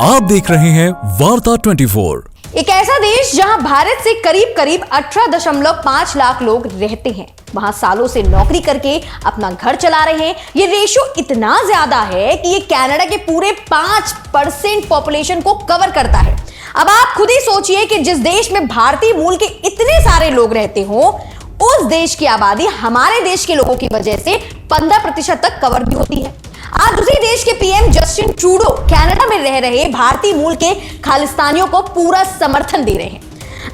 आप देख रहे हैं वार्ता 24। एक ऐसा देश जहां भारत से करीब करीब 18.5 लाख लोग रहते हैं, वहां सालों से नौकरी करके अपना घर चला रहे हैं। ये रेशो इतना ज्यादा है कि ये कनाडा के पूरे 5% पॉपुलेशन को कवर करता है। अब आप खुद ही सोचिए कि जिस देश में भारतीय मूल के इतने सारे लोग रहते हो, उस देश की आबादी हमारे देश के लोगों की वजह से 15% तक कवर भी होती है। आज उसी देश के पीएम जस्टिन ट्रूडो कनाडा में रह रहे भारतीय मूल के खालिस्तानियों को पूरा समर्थन दे रहे हैं।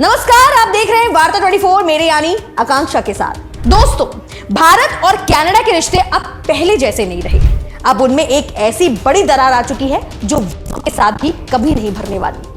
नमस्कार, आप देख रहे हैं वार्ता 24 मेरे यानी आकांक्षा के साथ। दोस्तों, भारत और कनाडा के रिश्ते अब पहले जैसे नहीं रहे। अब उनमें एक ऐसी बड़ी दरार आ चुकी है जो के साथ भी कभी नहीं भरने वाली।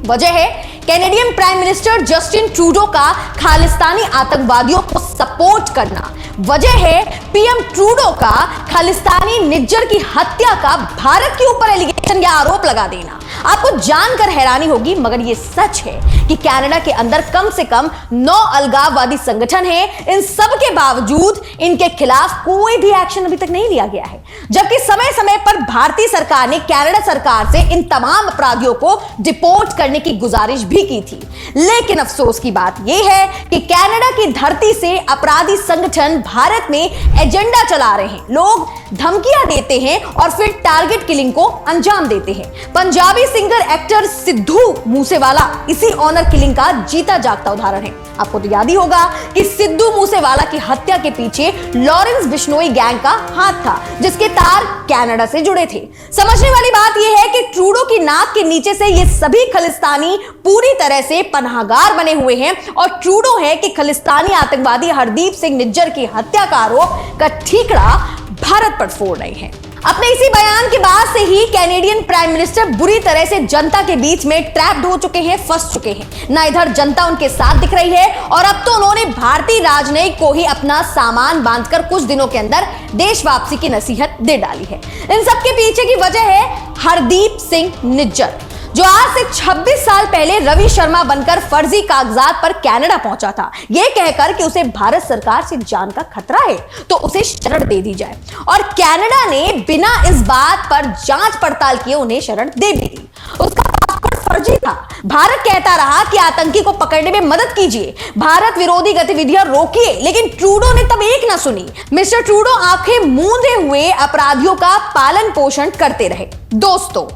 वजह है Canadian prime minister Justin Trudeau का खालिस्तानी आतंकवादियों को सपोर्ट करना। वजह है पीएम ट्रूडो का खालिस्तानी निज्जर की हत्या का भारत के ऊपर एलिगेशन या आरोप लगा देना। आपको जानकर हैरानी होगी, मगर यह सच है कि कनाडा के अंदर कम से कम 9 अलगाववादी संगठन हैं। इन सब के बावजूद इनके खिलाफ कोई भी एक्शन अभी तक नहीं लिया गया है, जबकि समय समय पर भारतीय सरकार ने कनाडा सरकार से इन तमाम अपराधियों को डिपोर्ट करने की गुजारिश भी की थी। लेकिन अफसोस की बात यह है कि कनाडा की धरती से अपराधी संगठन भारत में एजेंडा चला रहे हैं। लोग धमकियां देते हैं और फिर टारगेट किलिंग को अंजाम देते हैं। पंजाबी सिंगर एक्टर सिद्धू मूसेवाला इसी ऑनर किलिंग का जीता जागता उदाहरण है। आपको तो याद ही होगा कि सिद्धू मूसेवाला की हत्या के पीछे लॉरेंस बिश्नोई गैंग का हाथ था, जिसके तार कनाडा से जुड़े थे। समझने वाली बात यह है कि ट्रूडो की नाक के नीचे से ये सभी खालिस्तानी पूरी तरह से पनाहगार बने हुए हैं और ट्रूडो है कि खालिस्तानी आतंकवादी हरदीप सिंह निज्जर की हत्या का आरोप का ठीकरा भारत पर फोड़ रहे हैं। अपने इसी बयान के बाद से ही कैनेडियन प्राइम मिनिस्टर बुरी तरह से जनता के बीच में ट्रैप्ड हो चुके हैं, फंस चुके हैं। ना इधर जनता उनके साथ दिख रही है और अब तो उन्होंने भारतीय राजनयिक को ही अपना सामान बांधकर कुछ दिनों के अंदर देश वापसी की नसीहत दे डाली है। इन सब के पीछे की वजह है हरदीप सिंह निज्जर, जो आज से 26 साल पहले रवि शर्मा बनकर फर्जी कागजात पर कनाडा पहुंचा था, यह कहकर कि उसे भारत सरकार से जान का खतरा है तो उसे शरण दे दी जाए। और कनाडा ने बिना इस बात पर जांच पड़ताल किए उन्हें शरण दे भी दी। उसका पासपोर्ट फर्जी था। भारत कहता रहा कि आतंकी को पकड़ने में मदद कीजिए, भारत विरोधी गतिविधियां रोकिए, लेकिन ट्रूडो ने तब एक ना सुनी। मिस्टर ट्रूडो आंखें मूंदे हुए अपराधियों का पालन पोषण करते रहे। दोस्तों,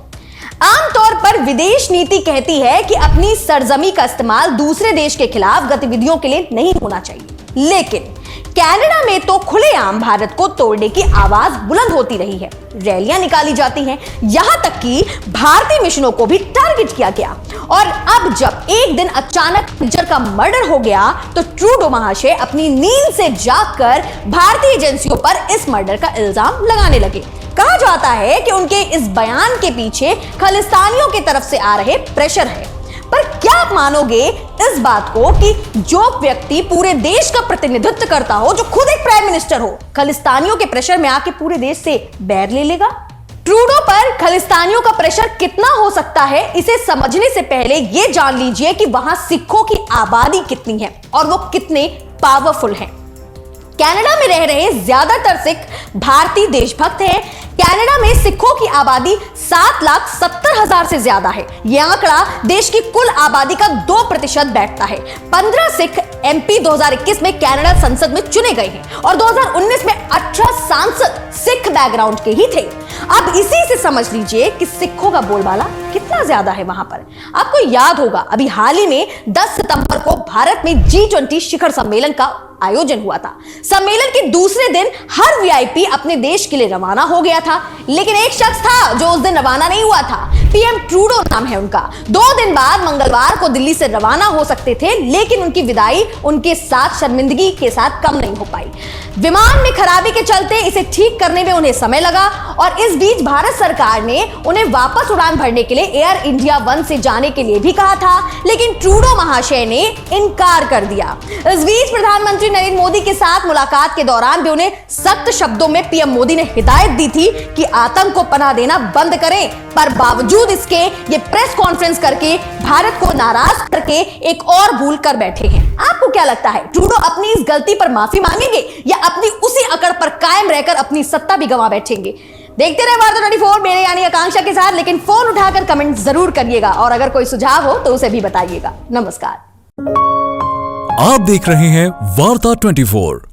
आमतौर पर विदेश नीति कहती है कि अपनी सरजमी का इस्तेमाल दूसरे देश के खिलाफ गतिविधियों के लिए नहीं होना चाहिए, लेकिन कनाडा में तो खुलेआम भारत को तोड़ने की आवाज बुलंद होती रही है। रैलियां निकाली जाती हैं, यहां तक कि भारतीय मिशनों को भी टारगेट किया गया। और अब जब एक दिन अचानक निज्जर का मर्डर हो गया तो ट्रूडो महाशय अपनी नींद से जागकर भारतीय एजेंसियों पर इस मर्डर का इल्जाम लगाने लगे। कहा जाता है कि उनके इस बयान के पीछे खालिस्तानियों की तरफ से आ रहे प्रेशर है। पर क्या आप मानोगे इस बात को कि जो व्यक्ति पूरे देश का प्रतिनिधित्व करता हो, जो खुद एक प्राइम मिनिस्टर हो, खालिस्तानियों के प्रेशर में आके पूरे देश से बैर ले लेगा? ट्रूडो पर खालिस्तानियों का प्रेशर कितना हो सकता है, इसे समझने से पहले यह जान लीजिए कि वहां सिखों की आबादी कितनी है और वो कितने पावरफुल हैं। कनाडा में रह रहे ज्यादातर सिख भारतीय देशभक्त हैं। कनाडा में सिखों की आबादी 7,70,000 से ज्यादा है। यह आंकड़ा देश की कुल आबादी का 2% बैठता है। 15 सिख एमपी 2021 में कनाडा संसद में चुने गए हैं और 2019 में 18 सांसद सिख बैकग्राउंड के ही थे। अब इसी से समझ लीजिए कि सिखों का बोलबाला कितना ज्यादा है वहां पर। आपको याद होगा, अभी हाल ही में 10 सितंबर को भारत में G20 शिखर सम्मेलन का आयोजन हुआ था। सम्मेलन के दूसरे दिन हर वीआईपी अपने देश के लिए रवाना हो गया था, लेकिन एक शख्स था जो उस दिन रवाना नहीं हुआ था। पीएम ट्रूडो नाम है उनका। 2 दिन बाद मंगलवार को दिल्ली से रवाना हो सकते थे, लेकिन उनकी विदाई उनके साथ शर्मिंदगी के साथ कम नहीं हो पाई। विमान में खराबी के चलते इसे ठीक करने में उन्हें समय लगा और इस बीच भारत सरकार ने उन्हें वापस उड़ान भरने के लिए एयर इंडिया 1 से जाने के लिए भी कहा था, लेकिन ट्रूडो महाशय ने इनकार कर दिया। इस बीच प्रधानमंत्री नरेंद्र मोदी के साथ मुलाकात के दौरान भी उन्हें सख्त शब्दों में पीएम मोदी ने हिदायत दी थी कि आतंक को पनाह देना बंद करें, पर बावजूद इसके ये प्रेस कॉन्फ्रेंस करके भारत को नाराज करके एक और भूल कर बैठे हैं। आपको क्या लगता है, ट्रूडो अपनी इस गलती पर माफी मांगेंगे या अपनी उसी अकड़ पर कायम रहकर अपनी सत्ता भी गंवा बैठेंगे? देखते रहे वार्ता 24 मेरे यानी आकांक्षा के साथ, लेकिन फोन उठाकर कमेंट जरूर करिएगा और अगर कोई सुझाव हो तो उसे भी बताइएगा। नमस्कार। आप देख रहे हैं वार्ता 24।